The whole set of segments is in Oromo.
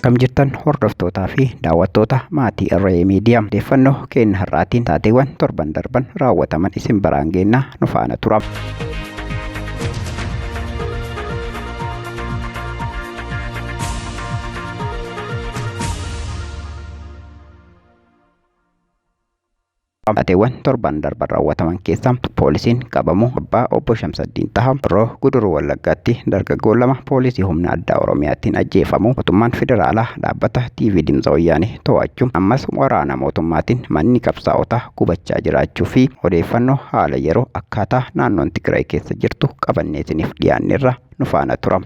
Akkam jirtan hordoftootaa fi daawwattoota maatii Irree Miidiyaa. Odeeffannoo keenya har'aatiin taateewwan torban darban raawwataman isin biraan geenna nu faana tura. Taateewwan torban darban raawwataman keessaa poolisiin qabamuu abbaa obbo Shamsaddiin Tahaa Horroo Guduruu Wallaggaatti dargaggoo lama poolisii humna addaa Oromiyaatiin ajjeefamuu mootummaan federaalaa dhaabbata TV Dimtsa Wayyaanee to'achuu ammas waraana mootummaatiin manni qabsaa'otaa gubachaa jiraachuu fi odeeffannoo haala yeroo akkaataa naannoon Tigraay keessa jirtu qabannee isiniif dhiyaanneerra nu faana tura.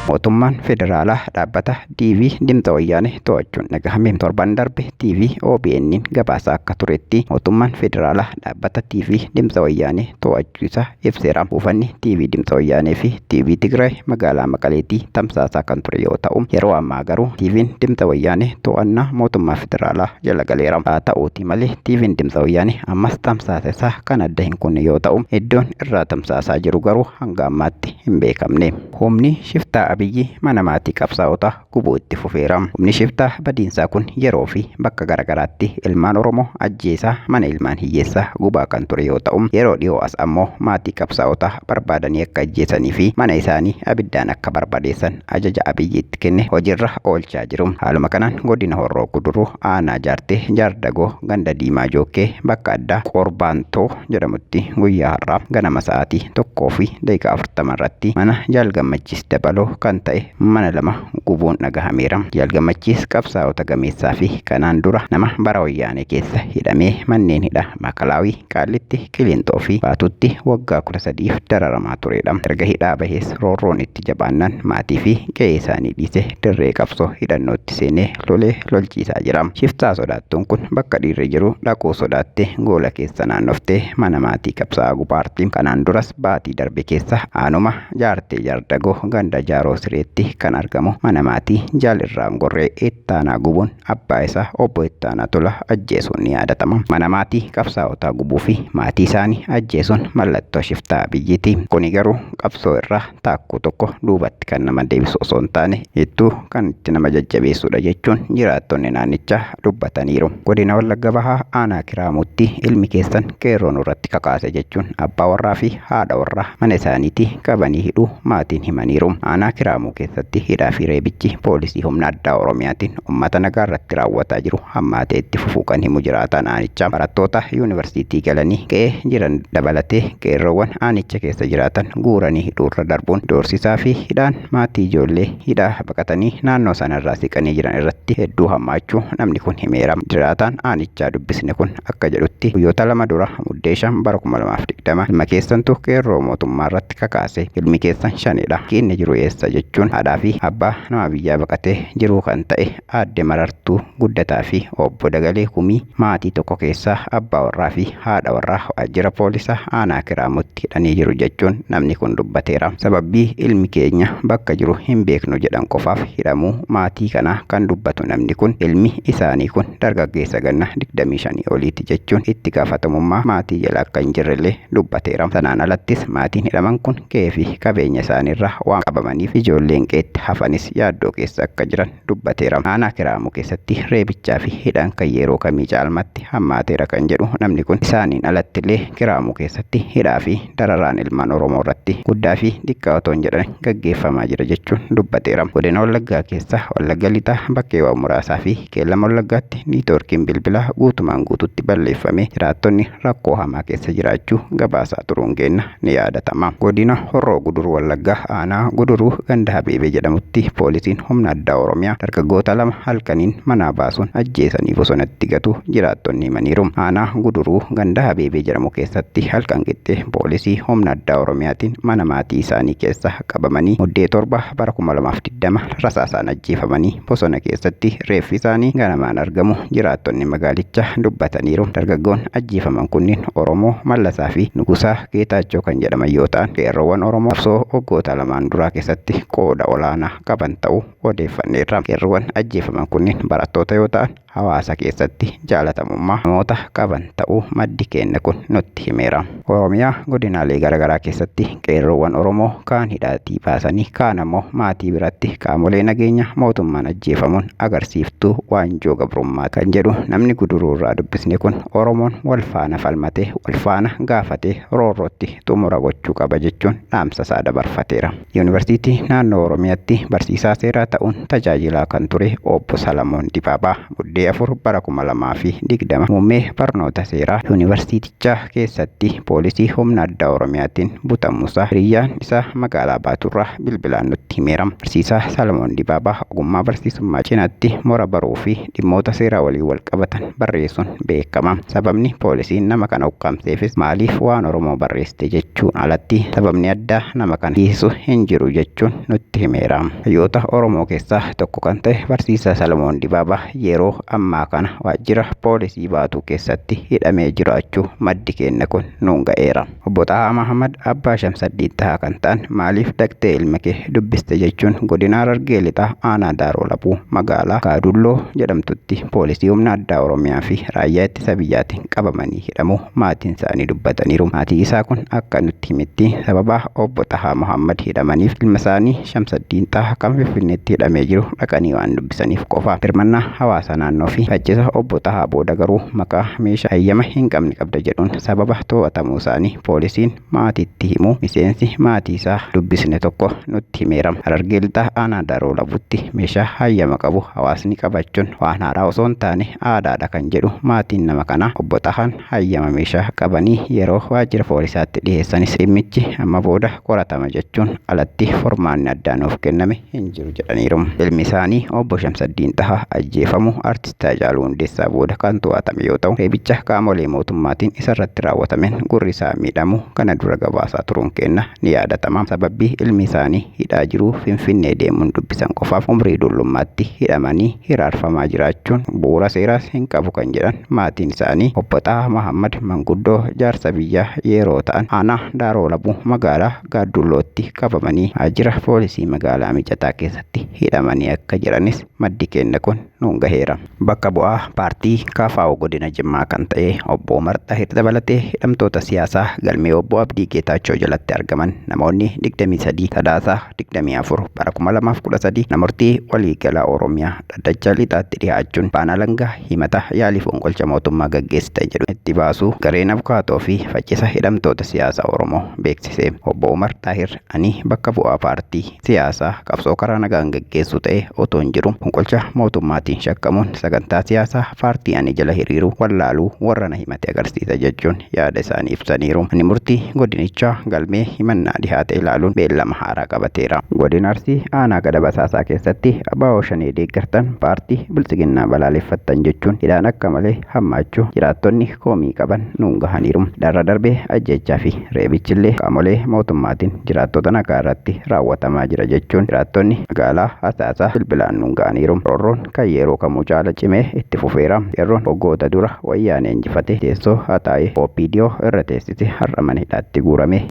Mootummaan federaalaa dhaabbata TV Dimtsa Wayyaanee to'achuun dhagahame. Torban darbe TV OBN gabaasa akka turetti mootummaan federaalaa dhaabbata TV Dimtsa Wayyaanee to'achuu isaa ibseera. Buufanni TV Dimtsa Wayyaanee fi TV Tigraay magaalaa Maqaleetti tamsaasaa kan ture yoo ta'u, yeroo ammaa garuu TV Dimtsa Wayyaanee to'annaa mootummaa federaalaa jala galeera. Haa ta'uuti malee TV Dimtsa Wayyaanee ammas tamsaasa isaa kan adda hin kunne yoo ta'u, iddoon irraa tamsaasaa jiru garuu hanga ammaatti hin beekamne. Humni shiftaa Abiyyi mana maatii qabsaa'otaa gubuu itti fufeera. Humni shiftaa badiinsaa kun yeroo fi bakka garagaraatti ilmaan Oromoo ajjeesaa mana ilmaan hiyyeessaa gubaa kan ture yoo ta'u, yeroo dhiyoo as ammoo maatii qabsaa'otaa barbaadanii akka ajjeesanii fi mana isaanii abiddaan akka barbadeessan ajaja Abiyyi itti kenne hojiirra oolchaa jiru. Haaluma kanaan godina Horroo Guduruu aanaa Jaartee Jaardagoo ganda Diimaa Jookkee bakka addaa Qorbaantoo jedhamutti guyyaa har'aa ganama sa'aatii 1:40 irratti mana Jaalgammachiis Dabaloo kan ta'e mana lama gubuun dhagahameera. Jaalgammachiis qabsaa'ota gameessaa fi kanaan dura nama bara Wayyaanee keessa hidhamee manneen hidha Maakalaawii, Qaallitti, Qiliinxoo fi Baatutti waggaa 13 dararamaa turedha. Erga hidhaa bahees roorroon itti jabaannaan maatii fi qe'ee isaanii dhiisee dirree qabsoo hidhannootti seenee lolee lolchiisaa jira. Shiftaa sodaattuun kun bakka dhiirri jiru dhaquu sodaattee goola keessa naannoftee mana maatii qabsaa'aa gubaarti. Kanaan duras baatii darbe keessa aanuma Jaartee Jaardagoo ganda Jaaroo Sireetti kan argamu mana maatii Jaal Irraan Gorree Ittaanaa gubuun abbaa isaa obbo Ittaanaa Tola ajjeesuun ni yaadatama. Mana maatii qabsaa'otaa gubuu fi maatii isaanii ajjeesuun mallattoo shiftaa Abiyyiiti. Kuni garuu qabsoo irraa taakkuu tokko duubatti kan nama deebisu osoo hin taane hedduu kan itti nama jajjabeessudha jechuun jiraattonni naannichaa dubbataniiru. Godina Wallagga Bahaa aanaa Kiraamuutti ilmi keessan qeerroon irratti kakaase jechuun abbaa warraa fi haadha warraa mana isaaniitii qabanii hidhuu maatiin himaniiru. Aanaa Kiraamuu keessatti hidhaa fi reebichi poolisii humna addaa Oromiyaatiin uummata nagaa irratti raawwataa jiru hammaatee itti fufuu kan himu jiraataan aanichaa. Barattoota yuunivarsiitii galanii qe'ee jiran dabalatee qeerroowwan aanicha keessa jiraatan guuranii hidhuurra darbuun doorsisaa fi hidhaan maatii ijoollee hidhaa baqatanii naannoo sanarraa siqanii jiran irratti hedduu hammaachuu namni kun himeera. Jiraataan aanichaa dubbisne kun akka jedhutti guyyoota lama dura muddee 5 bara 2020 ilma keessantu qeerroo mootummaa irratti kakaase. Ilmi keessan shanidha. Inni jiru eessa jechuun haadhaa fi abbaa nama biyyaa baqatee jiru kan ta'e aadde Marartuu Guddataa fi obbo Dagalee Kumii maatii tokko keessaa abbaa warraa fi haadha warraa waajjira poolisaa aanaa Kiraamuutti hidhanii jiru jechuun namni kun dubbateera. Sababbii ilmi keenya bakka jiru hin beeknu jedhan qofaaf hidhamuu maatii kanaa kan dubbatu namni kun ilmi isaanii kun dargaggeessa ganna 25 oliiti jechuun itti gaafatamummaa maatii jala akka hin jirrellee dubbateera. Sanaan alattis maatiin hidhaman kun qe'ee fi qabeenya isaaniirra waan qabamaniif ijoolleen qe'eetti hafanis yaaddoo keessa akka jiran dubbateera. Aanaa Kiraamuu keessatti reebichaa fi hidhaan kan yeroo kamii caalmatti hammaateera kan jedhu namni kun isaaniin alattillee Kiraamuu keessatti hidhaa fi dararaan ilmaan Oromoo irratti guddaa fi xiqqaa otoo hin jedhan gaggeeffamaa jira jechuun dubbateera. Godina Wallaggaa keessa Wallagga Lixaa bakkeewwan muraasaa fi Qeellama Wallaggaatti niitoorkiin bilbilaa guutumaan guututti balleeffamee jiraattonni rakkoo hamaa keessa jiraachuu gabaasaa turuun keenya ni yaadatama. Godina Horroo Guduruu Wallaggaa aanaa Guduruu ganda Habeebee jedhamutti poolisiin humna addaa Oromiyaa dargaggoota lama halkaniin manaa baasuun ajjeesanii bosonatti gatu jiraattonni himaniiru. Aanaa Guduruu ganda Habeebee jedhamu keessatti halkan qixxee poolisii humna addaa Oromiyaatiin mana maatii isaanii keessa qabamanii muddee 7 bara 2020 rasaasaan ajjeefamanii bosona keessatti reeffi isaanii ganamaan argamu jiraattonni magaalichaa dubbataniiru. Dargaggoon ajjeefaman kunniin Oromoo Mallasaa fi Nugusaa Geetaachoo kan jedhaman yoo ta'an qeerroowwan Oromoo qabsoo waggoota lamaan duraa keessatti qooda olaanaa qaban ta'uu odeeffanneerra. Qeerroowwan ajjeefaman kunniin barattoota yoo ta'an hawaasa keessatti jaalatamummaa namoota qaban ta'uu maddi keenya kun nutti himeera. Oromiyaa godinaalee garaagaraa keessatti qeerroowwan Oromoo kaan hidhaatii baasanii kaan ammoo maatii biratti qaamolee nageenya mootummaan ajjeefamuun agarsiiftuu waanjoo gabrummaa kan jedhu namni guduruu irraa dubbisne kun Oromoon wal faana falmatee wal faana gaafatee roorrootti xumura gochuu qaba jechuun dhaamsa isaa dabarfateera. Yuunivarsiitii naannoo Oromiyaatti barsiisaa seeraa ta'uun tajaajilaa kan ture obbo Salamoon Dibaabaa Muddee 4 bara 2020 muummee barnoota seeraa yuunivarsiitichaa keessatti poolisii humna addaa Oromiyaatiin butamuusaa hiriyyaan isaa magaalaa Baaturraa bilbilaan nutti himeera. Barsiisaa Salamoon Dibaabaa ogummaa barsiisummaa cinaatti mora baruu fi dhimmoota seeraa waliin wal qabatan barreessuun beekama. Sababni poolisiin nama kana ukkaamseefis maaliif waan Oromoo barreessite jechuun alatti sababni addaa nama kana hiisu hin jiru jechuun nutti himeera. Hayyoota Oromoo keessaa tokko kan ta'e barsiisaa Salamoon Dibaabaa yeroo ammaa kana waajjira poolisii Baatuu keessatti hidhamee jiraachuu maddi keenya kun nuun ga'eera. Obbo Xahaa Mahamad Abbaa Shamsaddiin Tahaa kan ta'an maaliif dhaqxee ilma kee dubbiste jechuun godina Harargee Lixaa aanaa Daaroo Labuu magaalaa Kaadulloo jedhamtutti poolisii humna addaa Oromiyaa fi raayyaa ittisa biyyaatiin qabamanii hidhamuu maatiin isaanii dubbataniiru. Maatii isaa kun akka nutti himetti sababa obbo Xahaa Mahamad hidhamaniif ilma isaanii Shamsaddiin Tahaa kan Finfinneetti hidhamee jiru dhaqanii waan dubbisaniif qofa. Hirmannaa hawaasa naannoo fi faccisa obbo Xahaa booda garuu maqaa meeshaa hayyama hin qabne qabda jedhuun sababa to'atamuu isaanii poolisiin maatiitti himu miseensi maatii isaa dubbisne tokko nutti himeera. Harargee Lixaa aanaa Daaroo Labuutti meeshaa hayyama qabu hawaasni qabachuun waan haaraa osoo hin taane aadaadha kan jedhu maatiin nama kana obbo Xahaan hayyama meeshaa qabanii yeroo waajjira poolisaatti dhiyeessanis dhimmichi amma booda qoratama jechuun alatti furmaanni addaa nuuf kenname hin jiru jedhaniiru. Ilmi isaanii obbo Shamsaddiin Tahaa ajjeefamuu artist Haacaaluu Hundeessaa booda kan to'atame yoo ta'u reebicha qaamolee mootummaatiin isarratti raawwatameen gurri isaa miidhamuu kana dura gabaasaa turuun keenya ni yaadatama. Sababbii ilmi isaanii hidhaa jiruu Finfinnee deemuun dubbisan qofaaf umrii dullummaatti hidhamanii hiraarfamaa jiraachuun bu'uura seeraas hin qabu kan jedhan maatiin isaanii obbo Xahaa Mahammad manguddoo jaarsa biyyaa yeroo ta'an aanaa Daaroo Labuu magaalaa Gaaddullootti qabamanii waajjira poolisii magaalaa Mijataa keessatti hidhamanii akka jiranis maddi keenya kun nuun gaheera. Bakka bu'aa paartii KFO godina Jimmaa kan ta'e obbo Umar Xaahir dabalatee hidhamtoota siyaasaa galmee obbo Abdii Geetaachoo jalatti argaman namoonni 23 Sadaasaa 24 bara 2013 namurtii waliigalaa Oromiyaa dhaddacha lixaatti dhiyaachuun abbaan alangaa himata yaalii fonqolcha mootummaa gaggeessite jedhu itti baasuu gareen abukaatoo fi faccisa hidhamtoota siyaasaa Oromoo beeksise. Obbo Umar Xaahir ani bakka bu'aa paartii siyaasaa qabsoo karaa nagaan gaggeessu ta'e otoo hin jiru fonqolcha mootummaatiin shakkamuun sagantaa siyaasaa paartii ani jala hiriiruu wallaaluu warra na himate agarsiisa jechuun yaada isaanii ibsaniiru. Ani murtii godinichaa galmee himannaa dhihaate ilaaluun beellama haaraa qabateera. Godina Arsii aanaa Gada Basaasaa keessatti ABO Shanee deeggartan paartii Biltsiginnaa balaaleffattan jechuun hidhaan akka malee hammaachuu jiraattonni komii qaban nuun gahaniiru. Darra darbee ajjechaa fi reebichillee qaamolee mootummaatiin jiraattota nagaa irratti raawwatamaa jira jechuun jiraattonni magaalaa Asaasaa bilbilaan nuun gahaniiru. Roorroon kan yeroo kamuu caala cimee itti fufeera. Yerroon waggoota dura wayyaanee injifatee teessoo haxaa'ee OPDO irra teessise har'a mana hidhaatti guurame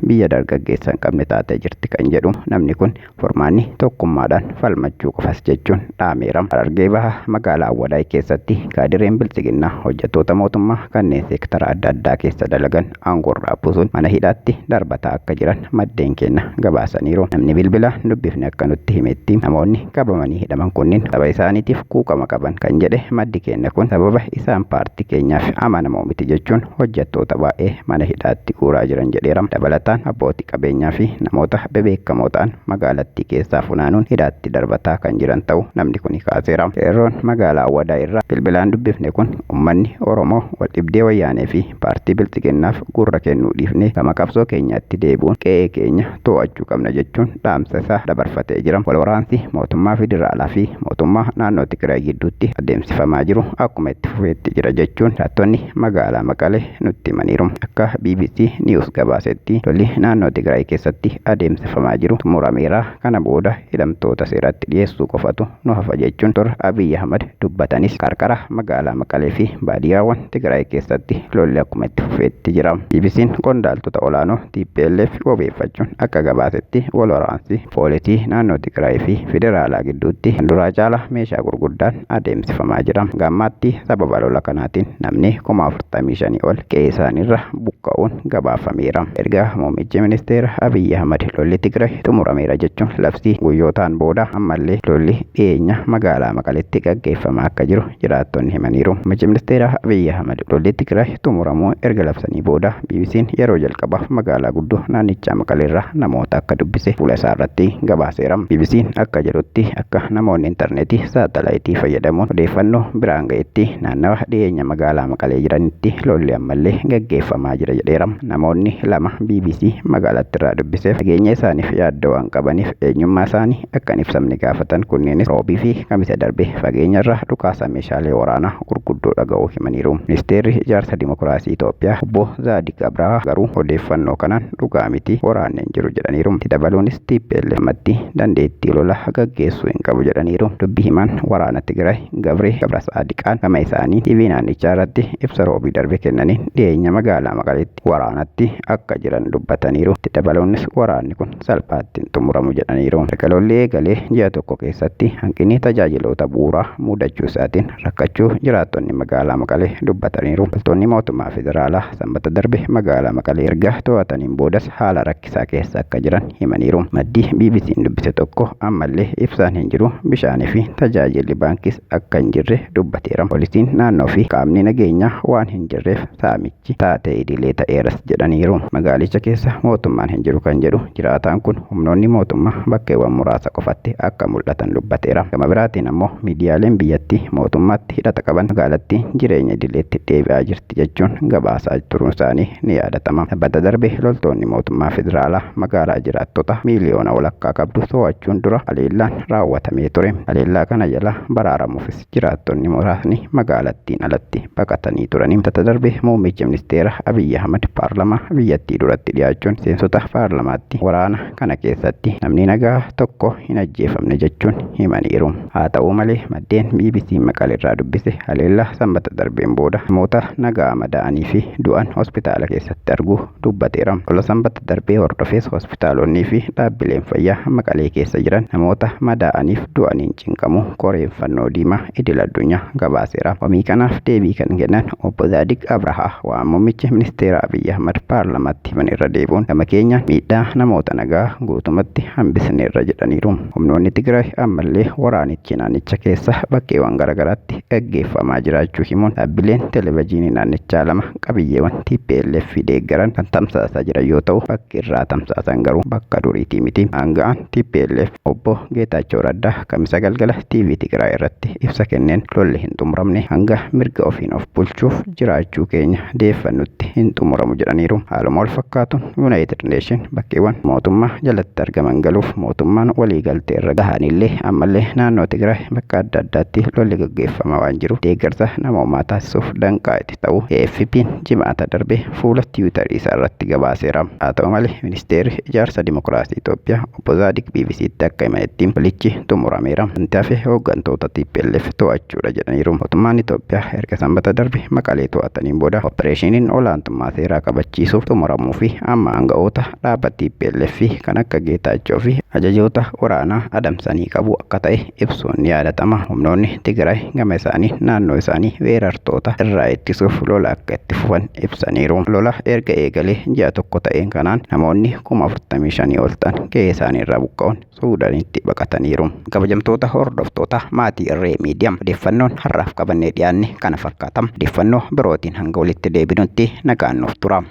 biyya dargaggeessa hin qabne taatee jirti kan jedhu namni kun furmaanni tokkummaadhaan falmachuu qofas jechuun dhaameera. Harargee Bahaa magaalaa Awwadaay keessatti kaadireen Biltsiginnaa hojjettoota mootummaa kanneen seektara adda addaa keessa dalagan aangoorraa buusuun mana hidhaatti darbataa akka jiran maddeen keenya gabaasaniiru. Namni bilbila dubbifne akka nutti himetti namoonni qabamanii hidhaman kunniin saba isaaniitiif quuqama qaban kan jedhe maddi keenya kun sababa isaan paartii keenyaaf amanamoo miti jechuun hojjettoota baay'ee mana hidhaatti guuraa jiran jedheera. Dabalataan abbootii qabeenyaa fi namoota bebeekamoo ta'an magaalattii keessaa funaanuun hidhaatti darbataa kan jiran ta'uu namni kun kaaseera. Qeerroon magaalaa Awwadaa irraa bilbilaan dubbifne kun uummanni Oromoo wal dhibdee wayyaanee fi paartii Biltsiginnaaf gurra kennuu dhiifnee gama qabsoo keenyaatti deebi'uun qe'ee keenya to'achuu qabna jechuun dhaamsa isaa dabarfatee jira. Wal waraansi mootummaa federaalaa fi mootummaa naannoo Tigraay gidduutti adeemsifamaa jiru akkuma itti fufeetti jira jechuun jiraattonni magaalaa Maqalee nutti himaniiru. Akka BBC News gabaasetti lolli naannoo Tigraay keessatti adeemsifamaa jiru xumurameera. Kana booda hidhamtoota seeratti dhiyeessuu qofatu nu hafa jechuun Abiy Ahmad dubbatanis qarqara magaalaa Maqalee fi baadiyyaawwan Tigraay keessatti lolli akkuma itti fufeetti jira. BBC'n qondaaltota olaanoo TPLF wabeeffachuun akka gabaasetti wal waraansi poolisii naannoo Tigraay fi federaalaa gidduutti duraa caala meeshaa gurguddaan adeemsifamaa jira. Gammaatti sababa lola kanaatiin namni 45,000 ol qe'ee isaaniirra buqqa'uun gabaafameera. Erga muummichi ministeera Abiy Ahmad lolli Tigraay xumurameera jechuun labsii guyyootaan booda ammallee lolli dhiyeenya magaalaa Maqaleetti gaggeeffamaa akka jiru jiraattonni himaniiru. Muummichi ministeera Abiy Ahmad lolli Tigraay xumuramuu erga labsanii booda BBC'n yeroo jalqabaaf magaalaa guddoo naannichaa Maqaleerraa namoota akka dubbise fuula isaa irratti gabaaseera. BBC'n akka jedhutti akka namoonni intarneetii saatalaayitii fayyadamuun odeeffannoo biraan ga'etti naannawa dhiyeenya magaalaa Maqalee jiranitti lolli ammallee gaggeeffamaa jira jedheera. Namoonni lama BBC magaalatti irraa dubbiseef nageenya isaaniif yaaddoo waan qabaniif eenyummaa isaanii akka hin ibsamne gaafatan kunneenis roobii fi kamisa darbe fageenyarra dhukaasa meeshaalee waraanaa gurguddoo dhaga'uu himaniiru. Ministeerri ijaarsa dimokiraasii Itoophiyaa obbo Zaadiq Abrahaa garuu odeeffannoo kanaan dhugaa miti waraanni hin jiru jedhaniiru. Itti dabaluunis TPLF matti dandeettii lola gaggeessuu hin qabu jedhaniiru. Dubbii himaan waraana Tigraay Gabree Gabrasaadiqaan gama isaanii TV naannichaa irratti ibsa roobii darbe kennaniin dhiyeenya magaalaa Maqaleetti waraanatti akka jiran dubbataniiru. Itti dabaluunis waraanni kun salphaatti hin xumuramu jedhaniiru. Erga lolli eegalee ji'a tokko keessatti hanqinni tajaajiloota bu'uuraa mudachuu isaatiin rakkachuu jiraattonni magaalaa Maqalee dubbataniiru. Loltoonni mootummaa federaalaa sanbata darbe magaalaa Maqalee erga to'ataniin boodas haala rakkisaa keessa akka jiran himaniiru. Maddii BBC'n dubbise tokko ammallee ibsaan hin jiru, bishaanii fi tajaajilli baankiis akka hin jirre dubbateera. Poolisiin naannoo fi qaamni nageenyaa waan hin jirreef saamichi taatee idilee ta'eeras jedhaniiru. Magaalicha keessa mootummaan hin jiru kan jedhu jiraataan kun humnoonni mootummaa bakkeewwan muraasa qofatti akka mul'atan dubbateera. Gama biraatiin ammoo miidiyaaleen biyyattii mootummaatti hidhata qaban magaalattii jireenya idileetti deebi'aa jirti jechuun gabaasaa turuun isaanii ni yaadatama. Sanbata darbe loltoonni mootummaa federaalaa magaalaa jiraattota miiliyoona walakkaa qabdu to'achuun dura haleellaan raawwatamee ture. Haleellaa kana jala baraaramuufis jiraattonni muraasni magaalattiin alatti baqatanii turani. Sanbata darbe muummichi ministeera Abiy Ahmad paarlamaa biyyattii duratti dhiyaachuun seensota paarlamaatti waraana kana keessatti namni nagaa tokko hin ajjeefamne jechuun himaniiru. Haa ta'u malee maddeen BBC Maqaleerraa dubbise haleellaa sanbata darbeen booda namoota nagaa madaa'anii fi du'an hospitaala keessatti arguu dubbateera. Lola sanbata darbee hordofees hospitaalonni fi dhaabbileen fayyaa Maqalee keessa jiran namoota madaa'aniif du'aniin cinqamu koreen fannoo diimaa idil addunyaa gabaaseera. Komii kanaaf deebii kan kennan obbo Zaadiq Abrahaa waan muummichi ministeera Abiy Ahmad paarlamaatti himan irra deebuun gama keenyaan miidhaa namoota nagaa guutumatti hambisneerra jedhaniiru. Humnoonni Tigraay ammallee waraanichi naannicha keessa bakkeewwan garaagaraatti gaggeeffamaa jiraachuu himuun dhaabbileen televezyiinii naannichaa lama qabiyyeewwan TPLF deeggaran kan tamsaasaa jiran yoo ta'u bakki irraa tamsaasan garuu bakka duriitii miti. Aanga'aan TPLF obbo Geetaachoo Raddaa kamisa galgala TV Tigraay irratti ibsa kenneen lolli hin xumuramne hanga mirga ofiin of bulchuuf jiraachuu keenya deeffannutti hin xumuramu jedhaniiru. Haaluma wal fakkaatuun United Nation bakkeewwan mootummaa jalatti argaman galuuf mootummaan waliigaltee irra gahanillee ammallee naannoo Tigraay bakka adda addaatti lolli gaggeeffamaa waan jiruuf deeggarsa namoomaa taasisuuf danqaa itti ta'u AFP'n jimaata darbe fuula Tiwiitarii isaa irratti gabaaseera. Haa ta'u malee ministeerri ijaarsa dimokiraasii Itoophiyaa obbo Zaadiq BBC'tti akka himanitti lolichi xumurameera. Wanti hafe hooggantoota TPLF to'achuudha jedhaniiru. Mootummaan Itoophiyaa erga sanbata darbe Maqalee to'ataniin booda opereeshiniin olaantummaa seeraa kabachiisuuf xumuramuu fi amma aanga'oota dhaaba TPLF kan akka Geetaachoo fi ajajoota waraanaa adamsanii qabu akka ta'e ibsuun ni yaadatama. Humnoonni Tigraay gama isaanii naannoo isaanii weerartoota irraa ittisuuf lola akka itti fufan ibsaniiru. Lola erga eegalee ji'a tokko ta'een kanaan namoonni 45,000 ol ta'an qe'ee isaanii irraa buqqa'uun Suudaanitti baqataniiru. Kabajamtoota hordoftoota maatii Irree Miidiyaa odeeffannoon har'aaf qabannee dhiyaanne kana fakkaatama. Odeeffannoo birootiin hanga walitti deebinutti nagaan nuuf tura.